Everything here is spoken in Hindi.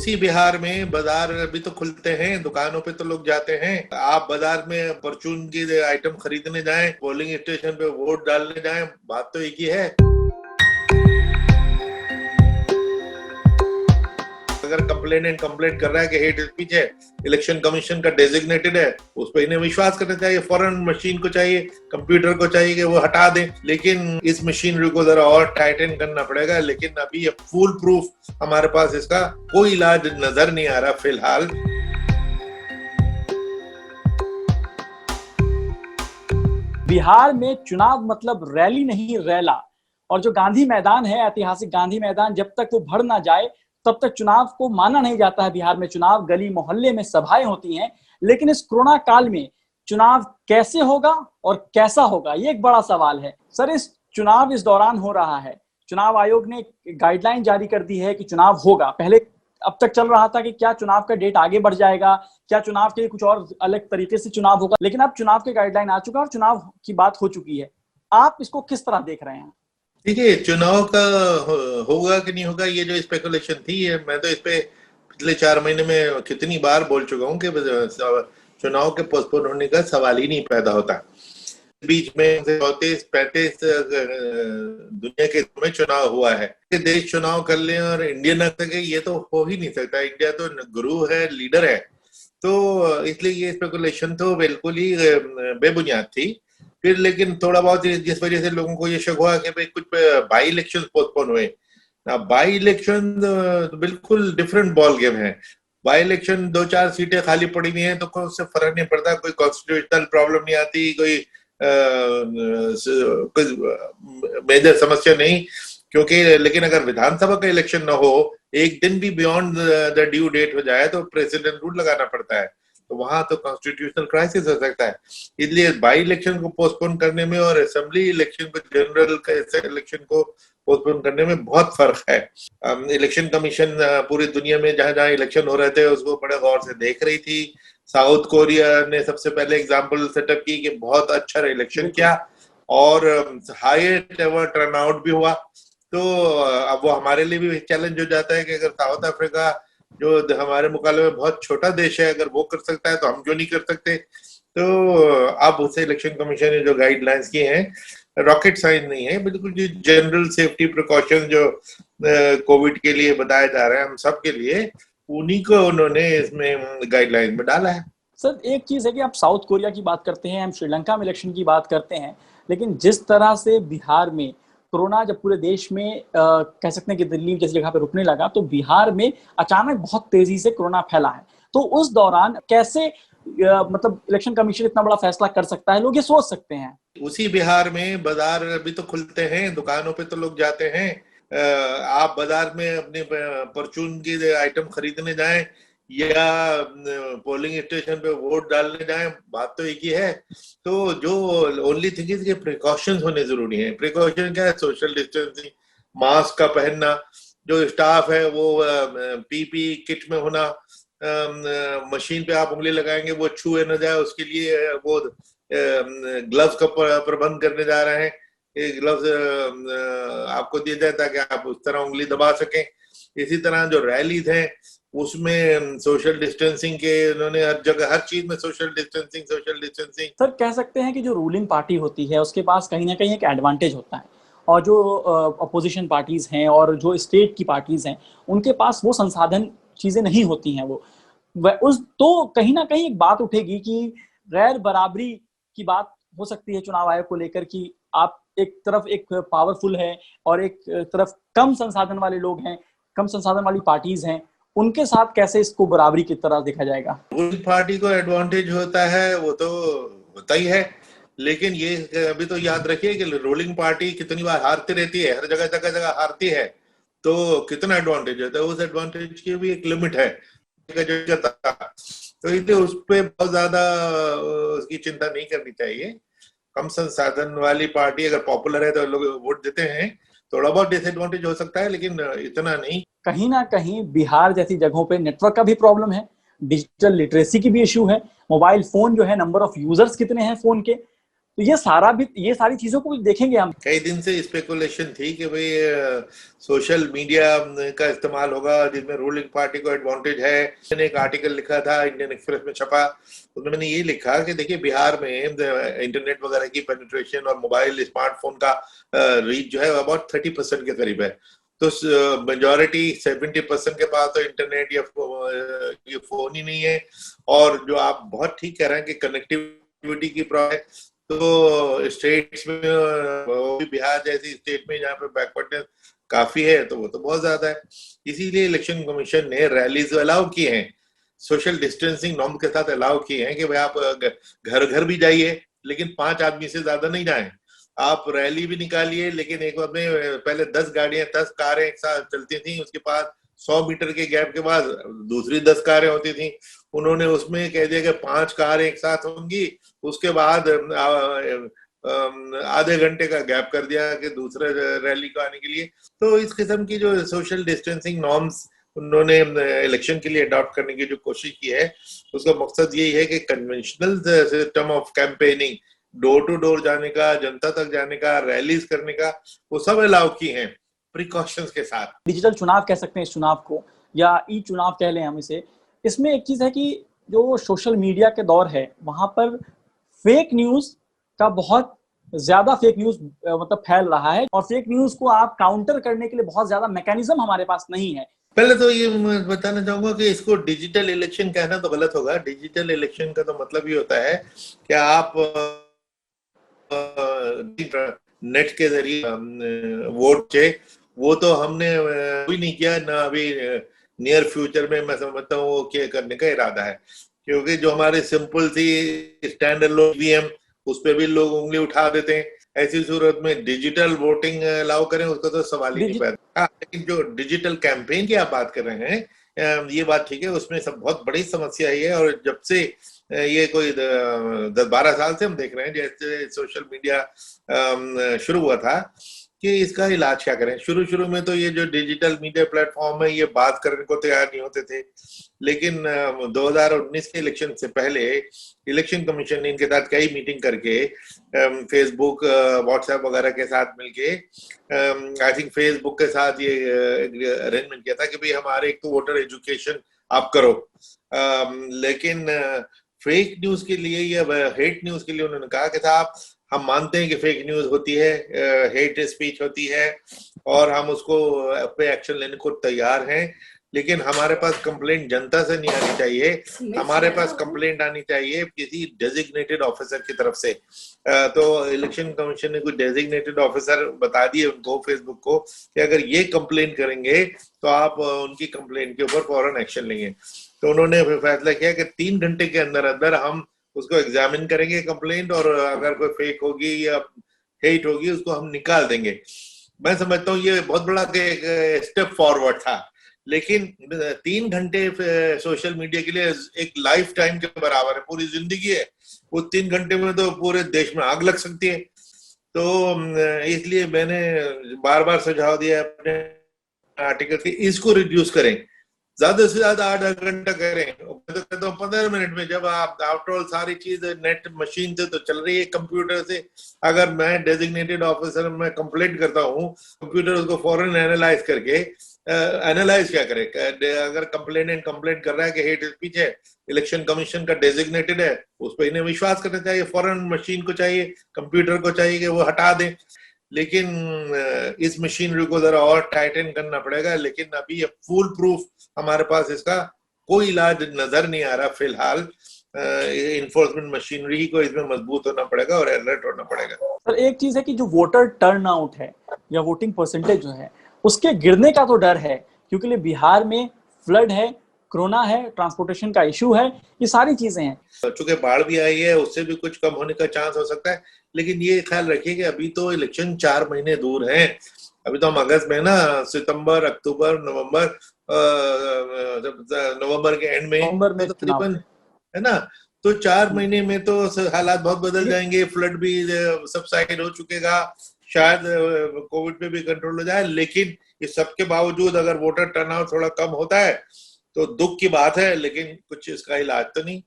उसी बिहार में बाजार अभी तो खुलते हैं, दुकानों पे तो लोग जाते हैं। आप बाजार में परचून की आइटम खरीदने जाएं, पोलिंग स्टेशन पे वोट डालने जाएं, बात तो एक ही है। अगर कंप्लेनेंट कंप्लेंट कर रहा है कि हेट स्पीच है, इलेक्शन कमीशन का डेजिग्नेटेड है, उस पर इन्हें विश्वास करना चाहिए। फौरन मशीन को चाहिए, कंप्यूटर को चाहिए कि वो हटा दें। लेकिन इस मशीनरी को जरा और टाइटन करना पड़ेगा। लेकिन अभी ये फुल प्रूफ हमारे पास इसका कोई इलाज नजर नहीं आ रहा फिलहाल। बिहार में चुनाव मतलब रैली नहीं, रैला। और जो गांधी मैदान है, ऐतिहासिक गांधी मैदान, जब तक वो भर ना जाए तब तक चुनाव को माना नहीं जाता है। बिहार में चुनाव गली मोहल्ले में सभाएं होती हैं, लेकिन इस कोरोना काल में चुनाव कैसे होगा और कैसा होगा, ये एक बड़ा सवाल है। सर, इस चुनाव इस दौरान हो रहा है, चुनाव आयोग ने गाइडलाइन जारी कर दी है कि चुनाव होगा। पहले अब तक चल रहा था कि क्या चुनाव का डेट आगे बढ़ जाएगा, क्या चुनाव के लिए कुछ और अलग तरीके से चुनाव होगा, लेकिन अब चुनाव के गाइडलाइन आ चुका है और चुनाव की बात हो चुकी है। आप इसको किस तरह देख रहे हैं? देखिए, चुनाव का होगा कि नहीं होगा, ये जो स्पेकुलेशन थी, मैं तो इस पे पिछले 4 महीने में कितनी बार बोल चुका हूँ कि चुनाव के पोस्टपोन होने का सवाल ही नहीं पैदा होता। बीच में 34-35 दुनिया के में चुनाव हुआ है कि देश चुनाव कर ले और इंडिया न सके, ये तो हो ही नहीं सकता। इंडिया तो गुरु है, लीडर है। तो इसलिए ये स्पेकुलेशन तो बिल्कुल ही बेबुनियाद थी। फिर लेकिन थोड़ा बहुत जिस वजह से लोगों को ये शक हुआ कि भाई कुछ बाई इलेक्शन पोस्टपोन हुए। बाई इलेक्शन बिल्कुल डिफरेंट बॉल गेम है। बाई इलेक्शन 2-4 सीटें खाली पड़ी हुई हैं तो कोई उससे फर्क नहीं पड़ता, कोई कॉन्स्टिट्यूशनल प्रॉब्लम नहीं आती, कोई मेजर समस्या नहीं। क्योंकि लेकिन अगर विधानसभा का इलेक्शन ना हो, एक दिन भी बियॉन्ड द ड्यू डेट हो जाए तो प्रेसिडेंट रूल लगाना पड़ता है, तो वहां तो कॉन्स्टिट्यूशनल क्राइसिस हो सकता है। इसलिए बाई इलेक्शन को पोस्टपोन करने में और असेंबली इलेक्शन को, जनरल इलेक्शन को पोस्टपोन करने में बहुत फर्क है। इलेक्शन कमीशन पूरी दुनिया में जहां जहां इलेक्शन हो रहे थे उसको बड़े गौर से देख रही थी। साउथ कोरिया ने सबसे पहले एग्जाम्पल सेटअप की कि बहुत अच्छा इलेक्शन किया और हाईएस्ट एवर टर्नआउट भी हुआ। तो अब वो हमारे लिए भी चैलेंज हो जाता है कि अगर साउथ अफ्रीका जो हमारे मुकाबले में बहुत छोटा देश है, अगर वो कर सकता है तो हम क्यों नहीं कर सकते। तो अब उसे इलेक्शन कमीशन ने जो गाइडलाइंस किए हैं, रॉकेट साइंस नहीं है, बिल्कुल जो जनरल सेफ्टी प्रिकॉशन जो कोविड के लिए बताया जा रहा है हम सब के लिए, उन्हीं को उन्होंने इसमें गाइडलाइन में डाला है। सर, एक चीज है कि आप साउथ कोरिया की बात करते हैं, हम श्रीलंका में इलेक्शन की बात करते हैं, लेकिन जिस तरह से बिहार में कोरोना जब पूरे देश में कह सकते हैं कि दिल्ली जैसी जगह पे रुकने लगा, तो बिहार में अचानक बहुत तेजी से कोरोना फैला है। तो उस दौरान कैसे मतलब इलेक्शन कमीशन इतना बड़ा फैसला कर सकता है, लोग ये सोच सकते हैं। उसी बिहार में बाजार अभी तो खुलते हैं, दुकानों पे तो लोग जाते हैं। आप बाजार में अपने परचून की आइटम खरीदने जाएं या पोलिंग स्टेशन पे वोट डालने जाएं, बात तो एक ही है। तो जो ओनली थिंग इज कि प्रिकॉशंस होने जरूरी है। प्रिकॉशन क्या है? सोशल डिस्टेंसिंग, मास्क का पहनना, जो स्टाफ है वो पीपी किट में होना, मशीन पे आप उंगली लगाएंगे वो छुए न जाए, उसके लिए वो ग्लव्स का प्रबंध करने जा रहे हैं। ये ग्लव्स आपको दिए जाए ताकि आप उस तरह उंगली दबा सकें। इसी तरह जो रैलीज हैं उसमें सोशल डिस्टेंसिंग के उन्होंने हर जगह, हर चीज में सोशल डिस्टेंसिंग। सर, कह सकते हैं कि जो रूलिंग पार्टी होती है उसके पास कहीं ना कहीं एक एडवांटेज होता है, और जो अपोजिशन पार्टीज हैं और जो स्टेट की पार्टीज हैं उनके पास वो संसाधन चीजें नहीं होती हैं। वो उस तो कहीं ना कहीं एक बात उठेगी कि गैर बराबरी की बात हो सकती है चुनाव आयोग को लेकर, कि आप एक तरफ एक पावरफुल है और एक तरफ कम संसाधन वाले लोग हैं, कम संसाधन वाली पार्टीज हैं, उनके साथ कैसे इसको बराबरी की तरह देखा जाएगा। उस पार्टी को एडवांटेज होता है वो तो होता ही है, लेकिन ये अभी तो याद रखिए कि रूलिंग पार्टी कितनी बार हारती रहती है, हर जगह जगह जगह हारती है। तो कितना एडवांटेज होता है, उस एडवांटेज की भी एक लिमिट है। तो इसलिए उस पर बहुत ज्यादा उसकी चिंता नहीं करनी चाहिए। कम संसाधन वाली पार्टी अगर पॉपुलर है तो लोग वोट देते हैं। थोड़ा बहुत डिसएडवांटेज हो सकता है लेकिन इतना नहीं। कहीं ना कहीं बिहार जैसी जगहों पे नेटवर्क का भी प्रॉब्लम है, डिजिटल लिटरेसी की भी इशू है, मोबाइल फोन जो है, नंबर ऑफ यूजर्स कितने हैं फोन के, तो ये सारी चीजों को भी देखेंगे हम। कई दिन से स्पेकुलेशन थी कि भाई सोशल मीडिया का इस्तेमाल होगा जिसमें रूलिंग पार्टी को एडवांटेज है। मैंने एक आर्टिकल लिखा था, इंडियन एक्सप्रेस में छपा, उसमें मैंने ये लिखा कि देखिए बिहार में इंटरनेट वगैरह की पेनिट्रेशन और मोबाइल स्मार्टफोन का रीच जो है अबाउट 30% के करीब है। तो मेजोरिटी 70% के पास तो इंटरनेट या ये फोन ही नहीं है। और जो आप बहुत ठीक कह रहे हैं कि कनेक्टिविटी की प्रॉब्लम, तो स्टेट्स में बिहार जैसी स्टेट में जहाँ पे बैकवर्डनेस काफी है तो वो तो बहुत ज्यादा है। इसीलिए इलेक्शन कमीशन ने रैलीज अलाउ की हैं, सोशल डिस्टेंसिंग नॉर्म के साथ अलाउ किए हैं कि भाई आप घर घर भी जाइए लेकिन 5 आदमी से ज्यादा नहीं जाएं। आप रैली भी निकालिए लेकिन एक बार में पहले 10 गाड़ियां 10 कारें एक साथ चलती थी, उसके बाद 100 मीटर के गैप के बाद दूसरी 10 कारें होती थी। उन्होंने उसमें कह दिया कि 5 कारें एक साथ होंगी, उसके बाद आधे घंटे का गैप कर दिया कि दूसरे रैली को आने के लिए। तो इस किस्म की जो सोशल डिस्टेंसिंग नॉर्म्स उन्होंने इलेक्शन के लिए अडॉप्ट करने की जो कोशिश की है, उसका मकसद यही है कि conventional system of campaigning, door to door जाने का, जनता तक जाने का, रैलीज करने का, वो सब अलाउ की हैं प्रिकॉशंस के साथ। डिजिटल चुनाव कह सकते हैं इस चुनाव को, या ई चुनाव कह लें हम इसे। इसमें एक चीज है कि जो सोशल मीडिया के दौर है वहां पर फेक न्यूज का बहुत ज्यादा फेक न्यूज मतलब फैल रहा है, और फेक न्यूज को आप काउंटर करने के लिए बहुत ज्यादा मैकेनिज्म हमारे पास नहीं है। पहले तो ये मैं बताना चाहूंगा कि इसको डिजिटल इलेक्शन कहना तो गलत होगा। डिजिटल इलेक्शन का तो मतलब ये होता है कि आप नेट के जरिए वोट चे, वो तो हमने भी नहीं किया ना अभी नियर फ्यूचर में मैं समझता हूँ वो करने का इरादा है। क्योंकि जो हमारे सिंपल सी स्टैंड अलोन ईवीएम, उस पर भी लोग उंगली उठा देते हैं। ऐसी सूरत में डिजिटल वोटिंग अलाउ करें उसका तो सवाल ही नहीं पैदा। लेकिन जो डिजिटल कैंपेन की आप बात कर रहे हैं, ये बात ठीक है, उसमें सब बहुत बड़ी समस्या है। और जब से ये कोई 10-12 साल से हम देख रहे हैं जैसे सोशल मीडिया शुरू हुआ था कि इसका इलाज क्या करें। शुरू में तो ये जो डिजिटल मीडिया प्लेटफॉर्म है ये बात करने को तैयार नहीं होते थे, लेकिन 2019 के इलेक्शन से पहले इलेक्शन कमीशन ने इनके साथ कई मीटिंग करके फेसबुक व्हाट्सएप वगैरह के साथ मिलके आई थिंक फेसबुक के साथ ये अरेंजमेंट किया था कि भाई हमारे एक तो वोटर एजुकेशन आप करो, लेकिन फेक न्यूज के लिए या हेट न्यूज के लिए उन्होंने कहा कि साहब हम मानते हैं कि फेक न्यूज होती है, हेट स्पीच होती है और हम उसको पे एक्शन लेने को तैयार हैं, लेकिन हमारे पास कंप्लेंट जनता से नहीं आनी चाहिए, हमारे पास कंप्लेंट आनी चाहिए किसी डेजिग्नेटेड ऑफिसर की तरफ से। तो इलेक्शन कमीशन ने कुछ डेजिग्नेटेड ऑफिसर बता दिए उनको, फेसबुक को, कि अगर ये कंप्लेंट करेंगे तो आप उनकी कंप्लेंट के ऊपर फौरन एक्शन लेंगे। तो उन्होंने फिर फैसला किया कि 3 घंटे के अंदर अंदर हम उसको एग्जामिन करेंगे कंप्लेंट, और अगर कोई फेक होगी या हेट होगी उसको हम निकाल देंगे। मैं समझता हूँ ये बहुत बड़ा स्टेप फॉरवर्ड था, लेकिन 3 घंटे सोशल मीडिया के लिए एक लाइफ टाइम के बराबर है, पूरी जिंदगी है। वो 3 घंटे में तो पूरे देश में आग लग सकती है। तो इसलिए मैंने बार बार सुझाव दिया अपने आर्टिकल की, इसको रिड्यूस करें, ज्यादा से ज्यादा 8 घंटा करें। मैं तो कहता हूँ 15 मिनट में, जब आप आफ्टर ऑल सारी चीज नेट मशीन से तो चल रही है, कंप्यूटर से अगर मैं डेजिग्नेटेड ऑफिसर मैं कंप्लेंट करता हूँ, कंप्यूटर उसको फौरन एनालाइज करके एनालाइज क्या करे, अगर कंप्लेनेंट कंप्लेंट कर रहा है कि हेट स्पीच है, इलेक्शन कमीशन का डेजिग्नेटेड है, उस पर इन्हें विश्वास करना चाहिए, फौरन मशीन को चाहिए, कंप्यूटर को चाहिए कि वो हटा दे। लेकिन इस मशीनरी को जरा और टाइटन करना पड़ेगा। लेकिन अभी ये फुल प्रूफ हमारे पास इसका कोई इलाज नजर नहीं आ रहा फिलहाल। इन्फोर्समेंट मशीनरी ही को इसमें मजबूत होना पड़ेगा और अलर्ट होना पड़ेगा। सर एक चीज है कि जो वोटर टर्न आउट है या वोटिंग परसेंटेज जो है उसके गिरने का तो डर है, क्योंकि बिहार में फ्लड है, कोरोना है, ट्रांसपोर्टेशन का इशू है, ये सारी चीजें हैं। चूंकि बाढ़ भी आई है उससे भी कुछ कम होने का चांस हो सकता है। लेकिन ये ख्याल रखिए कि अभी तो इलेक्शन 4 महीने दूर हैं। अभी तो हम अगस्त में ना, सितंबर, अक्टूबर, नवंबर, नवंबर के एंड में तकरीबन है ना, तो 4 महीने में तो हालात बहुत बदल जाएंगे। फ्लड भी सबसाइड हो चुकेगा, शायद कोविड पे भी कंट्रोल हो जाए। लेकिन इस सबके बावजूद अगर वोटर टर्नआउट थोड़ा कम होता है तो दुख की बात है, लेकिन कुछ इसका इलाज तो नहीं।